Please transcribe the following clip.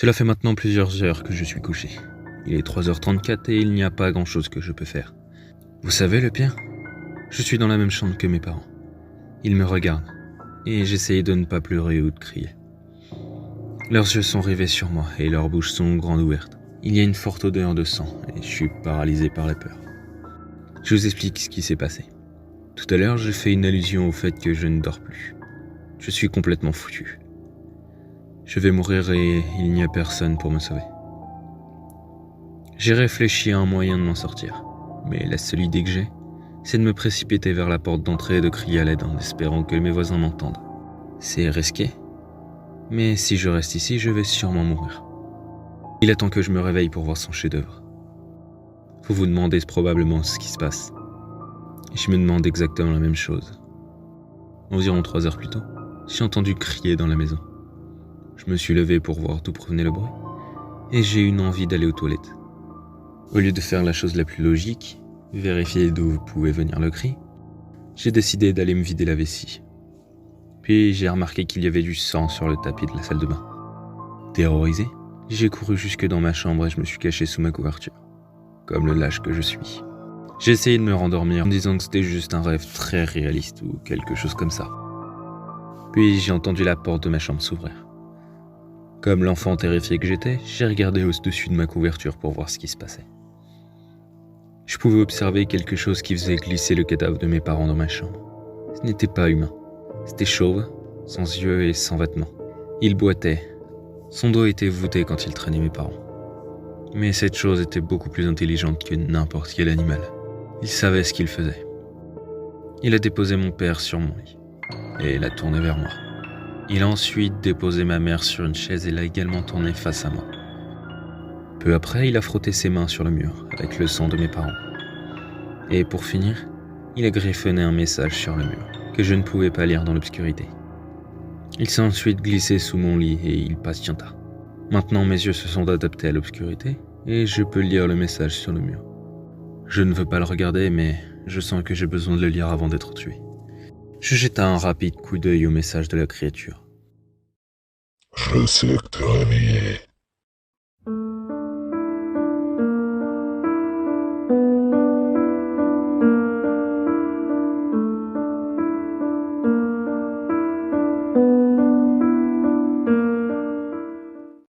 Cela fait maintenant plusieurs heures que je suis couché. Il est 3h34 et il n'y a pas grand-chose que je peux faire. Vous savez le pire ? Je suis dans la même chambre que mes parents. Ils me regardent et j'essaye de ne pas pleurer ou de crier. Leurs yeux sont rivés sur moi et leurs bouches sont grandes ouvertes. Il y a une forte odeur de sang et je suis paralysé par la peur. Je vous explique ce qui s'est passé. Tout à l'heure, j'ai fait une allusion au fait que je ne dors plus. Je suis complètement foutu. Je vais mourir et il n'y a personne pour me sauver. J'ai réfléchi à un moyen de m'en sortir, mais la seule idée que j'ai, c'est de me précipiter vers la porte d'entrée et de crier à l'aide en espérant que mes voisins m'entendent. C'est risqué, mais si je reste ici, je vais sûrement mourir. Il attend que je me réveille pour voir son chef-d'œuvre. Vous vous demandez probablement ce qui se passe. Je me demande exactement la même chose. Environ 3 heures plus tôt, j'ai entendu crier dans la maison. Je me suis levé pour voir d'où provenait le bruit, et j'ai eu une envie d'aller aux toilettes. Au lieu de faire la chose la plus logique, vérifier d'où pouvait venir le cri, j'ai décidé d'aller me vider la vessie. Puis j'ai remarqué qu'il y avait du sang sur le tapis de la salle de bain. Terrorisé, j'ai couru jusque dans ma chambre et je me suis caché sous ma couverture, comme le lâche que je suis. J'ai essayé de me rendormir en me disant que c'était juste un rêve très réaliste ou quelque chose comme ça. Puis j'ai entendu la porte de ma chambre s'ouvrir. Comme l'enfant terrifié que j'étais, j'ai regardé au-dessus de ma couverture pour voir ce qui se passait. Je pouvais observer quelque chose qui faisait glisser le cadavre de mes parents dans ma chambre. Ce n'était pas humain. C'était chauve, sans yeux et sans vêtements. Il boitait. Son dos était voûté quand il traînait mes parents. Mais cette chose était beaucoup plus intelligente que n'importe quel animal. Il savait ce qu'il faisait. Il a déposé mon père sur mon lit et l'a tourné vers moi. Il a ensuite déposé ma mère sur une chaise et l'a également tournée face à moi. Peu après, il a frotté ses mains sur le mur avec le sang de mes parents. Et pour finir, il a griffonné un message sur le mur que je ne pouvais pas lire dans l'obscurité. Il s'est ensuite glissé sous mon lit et il patienta. Maintenant, mes yeux se sont adaptés à l'obscurité et je peux lire le message sur le mur. Je ne veux pas le regarder, mais je sens que j'ai besoin de le lire avant d'être tué. Je jeta un rapide coup d'œil au message de la créature. Je sais que t'es réveillé.